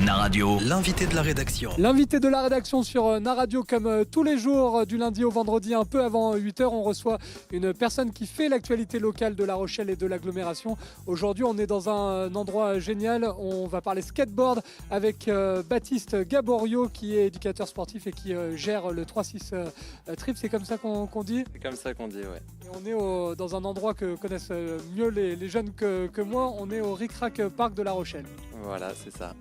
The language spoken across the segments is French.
Naradio, l'invité de la rédaction. L'invité de la rédaction sur Naradio, comme tous les jours, du lundi au vendredi, un peu avant 8h, on reçoit une personne qui fait l'actualité locale de La Rochelle et de l'agglomération. Aujourd'hui, on est dans un endroit génial. On va parler skateboard avec Baptiste Gaborio, qui est éducateur sportif et qui gère le 3-6 Trip. C'est comme ça qu'on dit ? C'est comme ça qu'on dit, ouais. Et on est dans un endroit que connaissent mieux les jeunes que moi. On est au Ric Rac Park de La Rochelle. Voilà, c'est ça.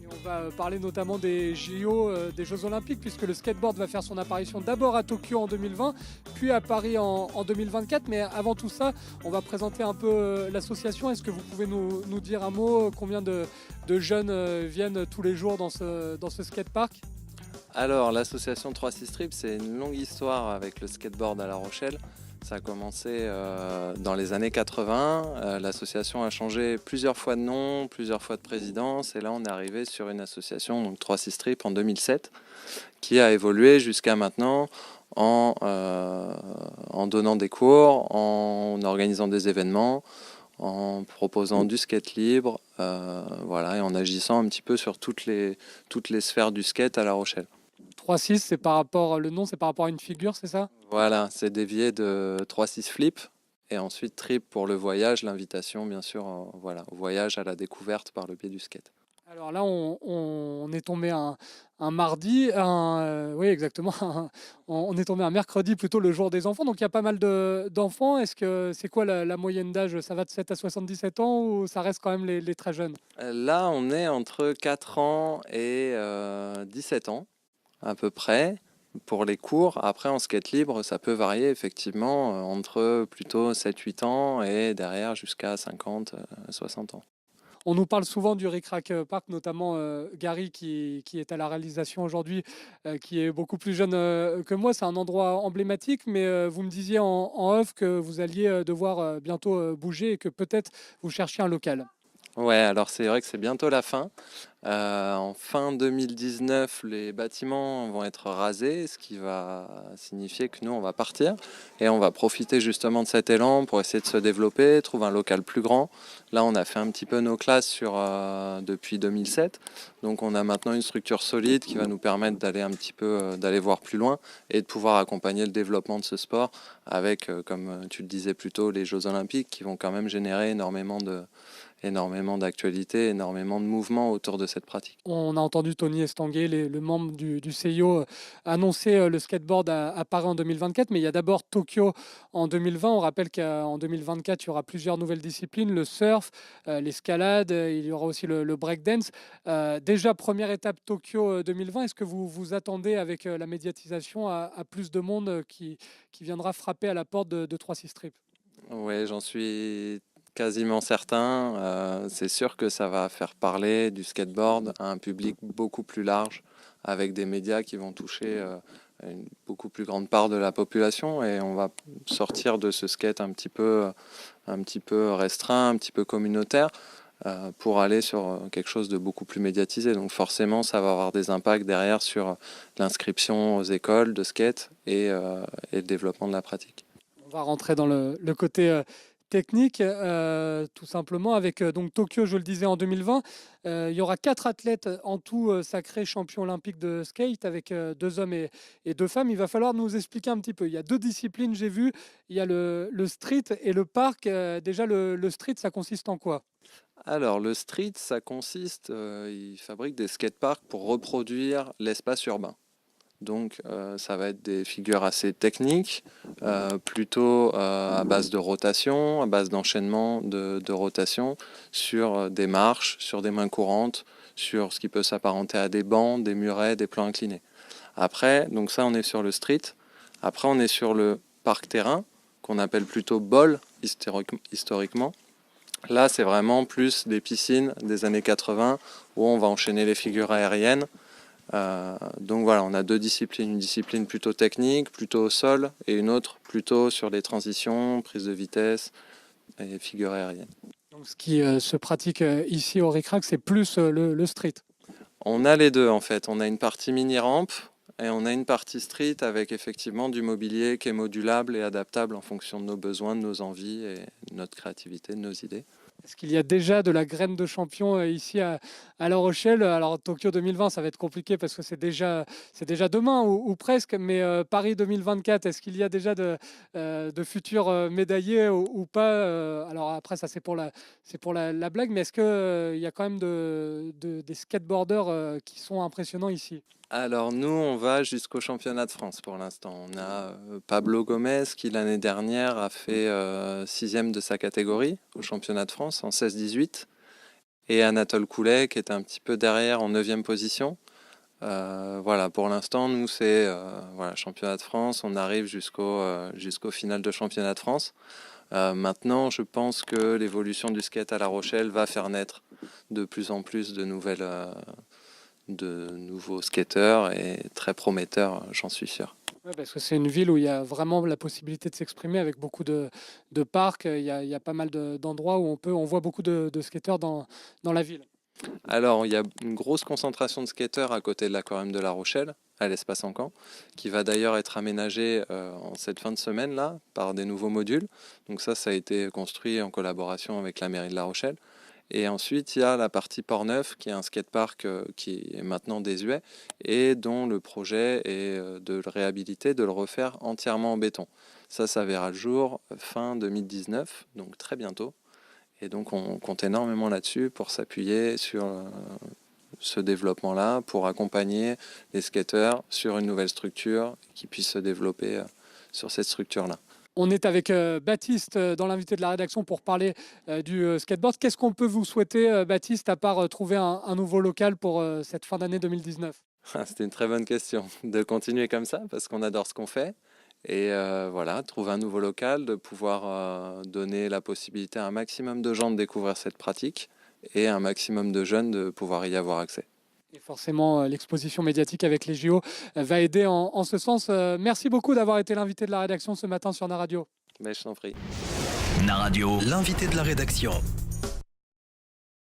On va parler notamment des JO, des Jeux Olympiques, puisque le skateboard va faire son apparition d'abord à Tokyo en 2020, puis à Paris en 2024. Mais avant tout ça, on va présenter un peu l'association. Est-ce que vous pouvez nous dire un mot, combien de jeunes viennent tous les jours dans ce skatepark ? Alors, l'association 3-6 Trip, c'est une longue histoire avec le skateboard à La Rochelle. Ça a commencé dans les années 80. L'association a changé plusieurs fois de nom, plusieurs fois de présidence. Et là, on est arrivé sur une association, donc 3-6 Trip, en 2007, qui a évolué jusqu'à maintenant en donnant des cours, en organisant des événements, en proposant du skate libre, voilà, et en agissant un petit peu sur toutes les sphères du skate à La Rochelle. 3-6, c'est par rapport, le nom, c'est par rapport à une figure, c'est ça ? Voilà, c'est dévié de 3-6 flip et ensuite trip pour le voyage, l'invitation bien sûr voilà, au voyage à la découverte par le biais du skate. Alors là, on est tombé un mardi, oui exactement, on est tombé un mercredi plutôt, le jour des enfants, donc il y a pas mal d'enfants. Est-ce que c'est quoi la moyenne d'âge ? Ça va de 7 à 77 ans ou ça reste quand même les très jeunes ? Là, on est entre 4 ans et 17 ans à peu près. Pour les cours, après en skate libre, ça peut varier effectivement entre plutôt 7-8 ans et derrière jusqu'à 50-60 ans. On nous parle souvent du Ric Rac Park, notamment Gary qui est à la réalisation aujourd'hui, qui est beaucoup plus jeune que moi. C'est un endroit emblématique, mais vous me disiez en off que vous alliez devoir bientôt bouger et que peut-être vous cherchiez un local. Ouais, alors c'est vrai que c'est bientôt la fin. En fin 2019, les bâtiments vont être rasés, ce qui va signifier que nous, on va partir et on va profiter justement de cet élan pour essayer de se développer, trouver un local plus grand. Là, on a fait un petit peu nos classes depuis 2007, donc on a maintenant une structure solide qui va nous permettre d'aller un petit peu, d'aller voir plus loin et de pouvoir accompagner le développement de ce sport avec, comme tu le disais plus tôt, les Jeux Olympiques qui vont quand même générer énormément d'actualités, énormément de mouvements autour de cette pratique. On a entendu Tony Estanguet, le membre du CIO, annoncer le skateboard à Paris en 2024, mais il y a d'abord Tokyo en 2020. On rappelle qu'en 2024, il y aura plusieurs nouvelles disciplines, le surf, l'escalade, il y aura aussi le breakdance. Déjà, première étape Tokyo 2020, est-ce que vous vous attendez avec la médiatisation à plus de monde qui viendra frapper à la porte de 3-6 Trip ? Oui, j'en suis quasiment certain. C'est sûr que ça va faire parler du skateboard à un public beaucoup plus large, avec des médias qui vont toucher une beaucoup plus grande part de la population, et on va sortir de ce skate un petit peu restreint, un petit peu communautaire, pour aller sur quelque chose de beaucoup plus médiatisé. Donc forcément, ça va avoir des impacts derrière sur l'inscription aux écoles de skate et le développement de la pratique. On va rentrer dans le côté technique, tout simplement, avec donc Tokyo, je le disais, en 2020. Il y aura 4 athlètes en tout sacrés champions olympiques de skate, avec 2 hommes et 2 femmes. Il va falloir nous expliquer un petit peu. Il y a 2 disciplines, j'ai vu. Il y a le street et le park. Déjà, le street, ça consiste en quoi ? Alors, le street, ça consiste, ils fabriquent des skateparks pour reproduire l'espace urbain. Donc, ça va être des figures assez techniques, plutôt à base de rotation, à base d'enchaînement de rotation, sur des marches, sur des mains courantes, sur ce qui peut s'apparenter à des bancs, des murets, des plans inclinés. Après, donc ça, on est sur le street. Après, on est sur le parc terrain, qu'on appelle plutôt ball historiquement. Là, c'est vraiment plus des piscines des années 80 où on va enchaîner les figures aériennes. Donc voilà, on a 2 disciplines, une discipline plutôt technique, plutôt au sol, et une autre plutôt sur les transitions, prise de vitesse et figures aériennes. Donc, ce qui se pratique ici au Ric Rac, c'est plus le street. On a les deux en fait, on a une partie mini-rampe et on a une partie street avec effectivement du mobilier qui est modulable et adaptable en fonction de nos besoins, de nos envies et de notre créativité, de nos idées. Est-ce qu'il y a déjà de la graine de champion ici à La Rochelle? Alors Tokyo 2020, ça va être compliqué parce que c'est déjà demain ou presque, mais Paris 2024, est-ce qu'il y a déjà de futurs médaillés ou pas? Alors après, ça c'est pour la blague, mais est-ce qu'il y a quand même des skateboarders qui sont impressionnants ici? Alors nous, on va jusqu'au championnat de France pour l'instant. On a Pablo Gomez qui l'année dernière a fait 6e de sa catégorie au championnat de France en 16-18 et Anatole Coulet qui est un petit peu derrière en 9e position. Voilà, pour l'instant, nous c'est voilà, championnat de France, on arrive jusqu'au final de championnat de France. Maintenant, je pense que l'évolution du skate à La Rochelle va faire naître de plus en plus de nouveaux skateurs et très prometteurs, j'en suis sûr. Ouais, parce que c'est une ville où il y a vraiment la possibilité de s'exprimer avec beaucoup de parcs. Il y a pas mal d'endroits où on voit beaucoup de skateurs dans la ville. Alors, il y a une grosse concentration de skateurs à côté de l'aquarium de La Rochelle, à l'espace Encan, qui va d'ailleurs être aménagé en cette fin de semaine-là par des nouveaux modules. Donc ça a été construit en collaboration avec la mairie de La Rochelle. Et ensuite, il y a la partie Port-Neuf, qui est un skatepark qui est maintenant désuet et dont le projet est de le réhabiliter, de le refaire entièrement en béton. Ça verra le jour fin 2019, donc très bientôt. Et donc, on compte énormément là-dessus pour s'appuyer sur ce développement-là, pour accompagner les skateurs sur une nouvelle structure qui puisse se développer sur cette structure-là. On est avec Baptiste dans l'invité de la rédaction pour parler du skateboard. Qu'est-ce qu'on peut vous souhaiter, Baptiste, à part trouver un nouveau local pour cette fin d'année 2019? C'était une très bonne question. De continuer comme ça, parce qu'on adore ce qu'on fait. Et voilà, trouver un nouveau local, de pouvoir donner la possibilité à un maximum de gens de découvrir cette pratique et un maximum de jeunes de pouvoir y avoir accès. Et forcément, l'exposition médiatique avec les JO va aider en ce sens. Merci beaucoup d'avoir été l'invité de la rédaction ce matin sur Naradio. Mais je t'en prie. Naradio, l'invité de la rédaction.